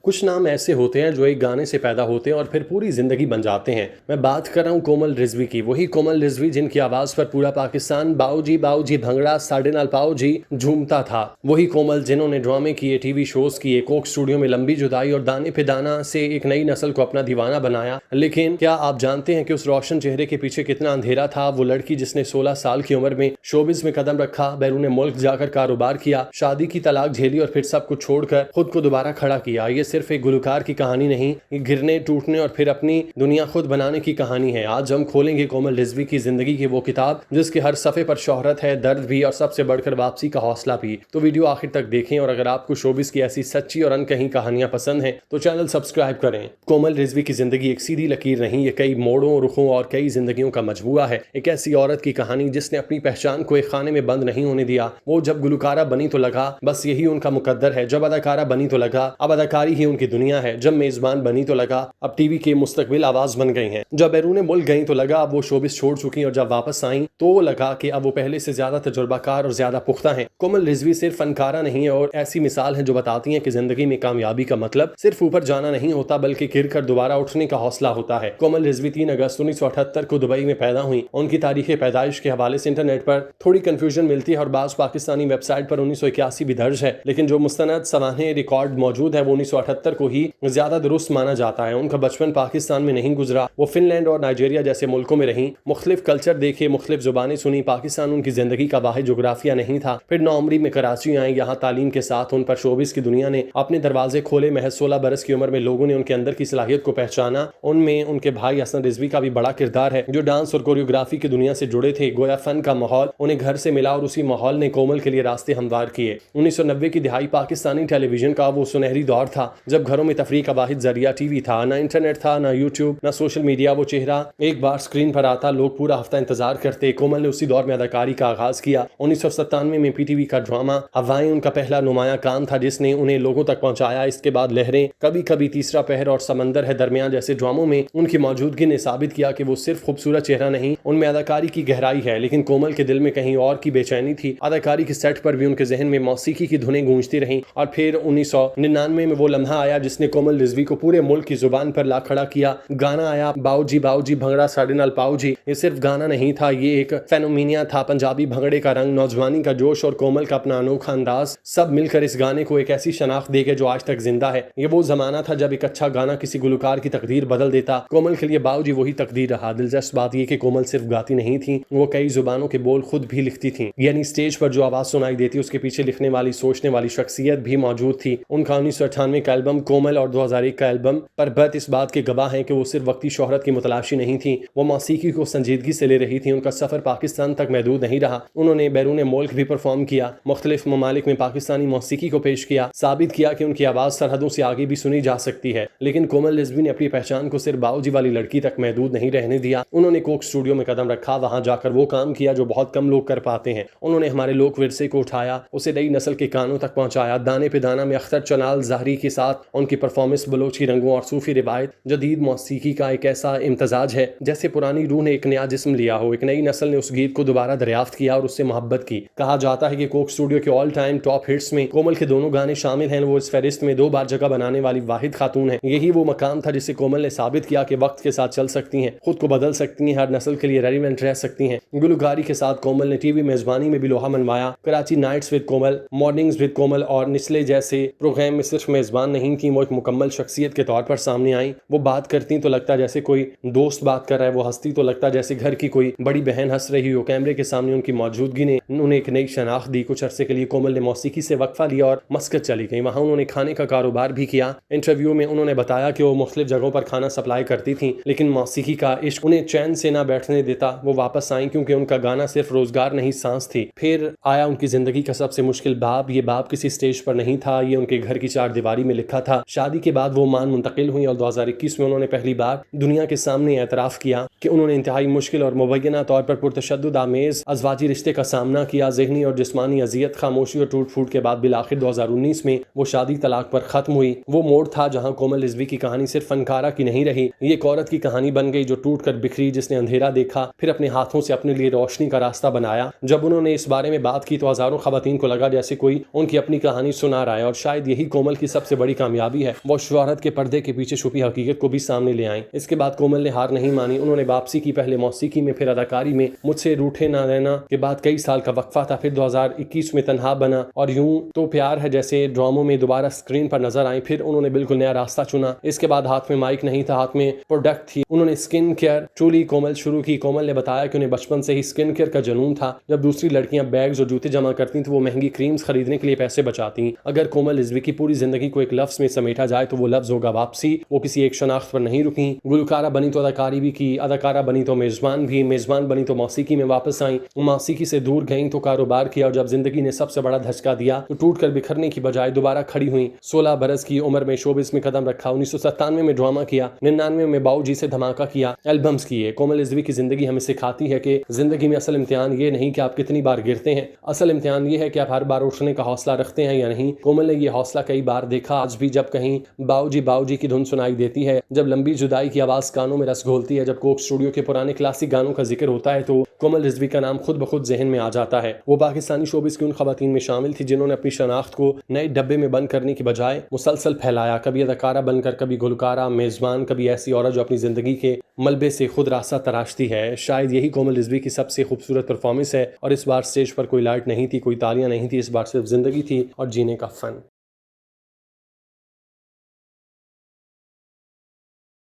कुछ नाम ऐसे होते हैं जो एक गाने से पैदा होते हैं और फिर पूरी जिंदगी बन जाते हैं। मैं बात कर रहा हूँ कोमल रिजवी की, वही कोमल रिजवी जिनकी आवाज पर पूरा पाकिस्तान बाऊजी बाऊजी भंगड़ा साढ़े नाल पाऊजी झूमता था। वही कोमल जिन्होंने ड्रामे किए, टीवी शोज किए, कोक स्टूडियो में लंबी जुदाई और दाने पे दाना से एक नई नस्ल को अपना दीवाना बनाया। लेकिन क्या आप जानते हैं कि उस रोशन चेहरे के पीछे कितना अंधेरा था? वो लड़की जिसने 16 साल की उम्र में शोबिज में कदम रखा, बैरून मुल्क जाकर कारोबार किया, शादी की तलाक झेली और फिर सब कुछ छोड़कर खुद को दोबारा खड़ा किया। ये सिर्फ एक गुलकार की कहानी नहीं, ये गिरने टूटने और फिर अपनी दुनिया खुद बनाने की कहानी है। आज हम खोलेंगे कोमल रिजवी की जिंदगी की वो किताब जिसके हर सफ़े पर शोहरत है, दर्द भी और सबसे बढ़कर वापसी का हौसला भी। तो वीडियो आखिर तक देखें और अगर आपको शोबिस की ऐसी सच्ची और अनकही कहानियां पसंद हैं तो चैनल सब्सक्राइब करें। कोमल रिजवी की जिंदगी एक सीधी लकीर नहीं, ये कई मोड़ों, रुखों और कई जिंदगियों का मजबूरा है। एक ऐसी औरत की कहानी जिसने अपनी पहचान को एक खाने में बंद नहीं होने दिया। वो जब गुलकारा बनी तो लगा बस यही उनका मुकद्दर है, जब अदाकारा बनी तो लगा अब अदाकारी ही उनकी दुनिया है, जब मेजबान बनी तो लगा अब टीवी के मुस्तकबिल आवाज बन गई हैं, जब बैरून मुल्क गई तो लगा अब वो शोबिस छोड़ चुकी और जब वापस आई तो लगा कि अब वो पहले से ज्यादा तजुर्बाकार और ज्यादा पुख्ता हैं। कोमल रिजवी सिर्फ फनकारा नहीं है और ऐसी मिसाल है जो बताती है कि जिंदगी में कामयाबी का मतलब सिर्फ ऊपर जाना नहीं होता बल्कि गिर कर दोबारा उठने का हौसला होता है। कोमल रिजवी 3 अगस्त 1978 को दुबई में पैदा हुई। उनकी तारीख पैदाइश के हवाले से इंटरनेट पर थोड़ी कंफ्यूजन मिलती है और बाज़ पाकिस्तानी वेबसाइट पर 1981 भी दर्ज है, लेकिन जो मुस्तनद सवाने रिकॉर्ड मौजूद है वो 1978 को ही ज्यादा दुरुस्त माना जाता है। उनका बचपन पाकिस्तान में नहीं गुजरा, वो फिनलैंड और नाइजीरिया जैसे मुल्कों में रही, मुख्तलिफ कल्चर देखे, मुख्तलिफ जुबानें सुनी। पाकिस्तान उनकी जिंदगी का वाहिद जोग्राफिया नहीं था। फिर 9 उम्री में कराची आई, यहाँ तालीम के साथ उन पर शोबिस की दुनिया ने अपने दरवाजे खोले। महज 16 बरस की उम्र में लोगों ने उनके अंदर की सलाहियत को पहचाना। उनमें उनके भाई हसन रिजवी का भी बड़ा किरदार है जो डांस और कोरियोग्राफी की दुनिया से जुड़े थे। गोया फन का माहौल उन्हें घर से मिला और उसी माहौल ने कोमल के लिए रास्ते हमवार किए। 1990 की दिहाई पाकिस्तानी टेलीविजन का वो सुनहरी दौर था जब घरों में तफरीह का वाहिद जरिया टीवी था। ना इंटरनेट था, ना यूट्यूब, ना सोशल मीडिया। वो चेहरा एक बार स्क्रीन पर आता, लोग पूरा हफ्ता इंतजार करते। कोमल ने उसी दौर में अदाकारी का आगाज किया। 1997 में पीटीवी का ड्रामा हवाएं उनका पहला नुमाया काम था जिसने उन्हें लोगों तक पहुंचाया। इसके बाद लहरें, कभी कभी तीसरा पहर और समंदर है दरमियान जैसे ड्रामों में उनकी मौजूदगी ने साबित किया कि वो सिर्फ खूबसूरत चेहरा नहीं, उनमें अदाकारी की गहराई है। लेकिन कोमल के दिल में कहीं और की बेचैनी थी। अदाकारी के सेट पर भी उनके जहन में मौसीकी की धुनें गूंजती रहीं और फिर 1999 में वो लम्हा आया जिसने कोमल रिजवी को पूरे मुल्क की जुबान पर ला खड़ा किया। गाना आया बाऊजी बाऊजी भंगड़ा साढ़े नाल पाऊजी। ये सिर्फ गाना नहीं था, ये एक फेनोमिनिया था। पंजाबी भंगड़े का रंग, नौजवानी का जोश और कोमल का अपना अनोखा अंदाज, सब मिलकर इस गाने को एक ऐसी शनाख्त दे गए जो आज तक जिंदा है। ये वो जमाना था जब एक अच्छा गाना किसी गुलकार की तकदीर बदल देता। कोमल के लिए बाऊजी वही तकदीर रहा। दिलचस्प बात यह कि कोमल सिर्फ गाती नहीं थी, वो कई जुबानों के बोल खुद भी लिखती थी। यानी स्टेज पर जो आवाज सुनाई देती उसके पीछे लिखने वाली, सोचने वाली शख्सियत भी मौजूद थी। उनका 1998 का एल्बम कोमल और 2001 का एल्बम परबत इस बात के गवाह हैं कि वो सिर्फ वक्ती शोहरत की मुतलाशी नहीं थी, वो मौसीकी को संजीदगी से ले रही थी। उनका सफर पाकिस्तान तक महदूद नहीं रहा, उन्होंने बैरून मुल्क भी परफॉर्म किया, मुख्तलिफ ममालिक में पाकिस्तानी मौसीकी को पेश किया, साबित किया कि उनकी आवाज सरहदों से आगे भी सुनी जा सकती है। लेकिन कोमल रिजवी ने अपनी पहचान को सिर्फ बाऊजी वाली लड़की तक महदूद नहीं रहने दिया। उन्होंने कोक स्टूडियो में कदम रखा, वहां जाकर वो काम किया जो बहुत कम लोग कर पाते हैं। उन्होंने हमारे लोक विरसे को उठाया, उसे नई नस्ल के कानों तक पहुंचाया। दाने पे दाना में अख्तर चनाल ज़ाहरी के साथ उनकी परफॉर्मेंस बलोची रंगों और सूफी रिवायत जदीद मौसीकी का एक ऐसा इम्तजाज है जैसे पुरानी रूह ने एक नया जिस्म लिया हो। एक नई नस्ल ने उस गीत को दोबारा दरियाफ्त किया और उससे मोहब्बत की। कहा जाता है कि कोक स्टूडियो के ऑल टाइम टॉप हिट्स में कोमल के दोनों गाने शामिल हैं। वो इस फहरिस्त में 2 बार जगह बनाने वाली वाहिद खातून है। यही वो मकाम था जिसे कोमल ने साबित किया कि वक्त के साथ चल सकती हैं, खुद को बदल सकती हैं, हर नस्ल के लिए रेलिवेंट रह सकती हैं। गुलकारी के साथ कोमल ने टीवी मेजबानी में भी लोहा मनवाया। Karachi nights with Komal, mornings with Komal और निस्ले जैसे प्रोग्राम में सिर्फ मेजबान नहीं थी, वो एक मुकम्मल शख्सियत के तौर पर सामने आई। वो बात करती तो लगता जैसे कोई दोस्त बात कर रहा है, वो हंसती तो लगता जैसे घर की कोई बड़ी बहन हंस रही हो। कैमरे के सामने उनकी मौजूदगी ने उन्हें एक नई शनाख्त दी। कुछ अरसे के लिए कोमल ने मौसीकी से वक्फा लिया और मस्कत चली गई। वहाँ उन्होंने खाने का कारोबार भी किया। इंटरव्यू में उन्होंने बताया कि वो मुख्तलिफ जगहों पर खाना सप्लाई करती थी, लेकिन मौसीकी का इश्क उन्हें चैन से ना बैठने देता। वो वापस आई क्योंकि उनका गाना सिर्फ रोजगार नहीं, सांस थी। फिर आया उनकी जिंदगी का सबसे मुश्किल बाब। ये बाब किसी स्टेज पर नहीं था, ये उनके घर की 4 दीवारी में लिखा था। शादी के बाद वो मान मुंतकिल हुई और 2021 में उन्होंने पहली बार दुनिया के सामने एतराफ किया कि उन्होंने इंतहाई मुश्किल और मुबैना तौर पर पुरतशद्दुद आमेज अज़वाजी रिश्ते का सामना किया। ज़हनी और जिस्मानी अजियत, खामोशी और टूट फूट के बाद बिलाखिर 2019 में वो शादी तलाक पर खत्म हुई। वो मोड़ था जहाँ कोमल रिजवी की कहानी सिर्फ फनकारा की नहीं रही, ये एक औरत की कहानी बन गई जो टूट कर बिखरी, जिसने अंधेरा देखा फिर अपने हाथों से अपने लिए रोशनी का रास्ता बनाया। जब उन्होंने इस बारे में बात की तो हजारों खवातीन को लगा जैसे कोई उनकी अपनी कहानी सुना रहा है। और शायद यही कोमल की सबसे बड़ी कामयाबी है वो शोहरत के पर्दे के पीछे छुपी हकीकत को भी सामने ले आई। इसके बाद कोमल ने हार नहीं मानी, उन्होंने वापसी की, पहले मौसीकी में फिर अदाकारी में। मुझसे रूठे ना रहना के बाद कई साल का वक्फा था, फिर 2021 में तन्हा बना और यूं तो प्यार है जैसे ड्रामों में दोबारा स्क्रीन पर नजर आई। फिर उन्होंने बिल्कुल नया रास्ता चुना। इसके बाद हाथ में माइक नहीं था, हाथ में प्रोडक्ट थी। उन्होंने स्किन केयर ट्रूली कोमल शुरू की। कोमल ने बताया कि उन्हें बचपन से ही स्किन केयर का जुनून था। जब दूसरी लड़कियां बैग्स और जूते जमा करती तो वो महंगी क्रीम्स खरीदने के लिए पैसे बचाती। अगर कोमल रिजवी की पूरी जिंदगी को एक लफ्ज में समेटा जाए तो वो लफ्ज होगा वापसी। वो किसी एक शनाख्त पर नहीं रुकी, गुलकारा बनी तो अदाकारी भी की, अदाकारा बनी तो मेजबान भी, मेजबान बनी तो मौसीकी में वापस आई, मौसीकी से दूर गई तो कारोबार किया और जब जिंदगी ने सबसे बड़ा धचका दिया तो टूट कर बिखरने की बजाय दोबारा खड़ी हुई। 16 बरस की उम्र में शोबिस में कदम रखा, 1997 में ड्रामा किया, 99 में बाऊजी से धमाका किया, एल्बम्स किए। कोमल रिजवी की जिंदगी हमें सिखाती है कि जिंदगी में असल इम्तिहान ये नहीं कि आप कितनी बार गिरते हैं, असल इम्तिहान ये है कि आप हर बार उठने का हौसला रखते हैं या नहीं। कोमल ने ये हौसला कई बार देखा। आज भी जब कहीं बाऊजी की धुन सुनाई देती है, जब लंबी जुदाई की आवाज कानों में रस घोलती है, जब कोक स्टूडियो के पुराने क्लासिक गानों का जिक्र होता है तो कोमल रिजवी का नाम खुद ब खुद जहन में आ जाता है। वो पाकिस्तानी शोबिस की उन खवातीन में शामिल थी जिन्होंने अपनी शनाख्त को नए डब्बे में बंद करने की बजाय मुसलसल फैलाया। कभी अदाकारा बनकर, कभी गुलकारा, मेजबान, कभी ऐसी औरत जो अपनी जिंदगी के मलबे से खुद रास्ता तराशती है। शायद यही कोमल रिजवी की सबसे खूबसूरत परफॉर्मेंस है। और इस बार स्टेज पर कोई लाइट नहीं थी, कोई तालियां नहीं थी, इस बार सिर्फ जिंदगी थी और जीने का फन।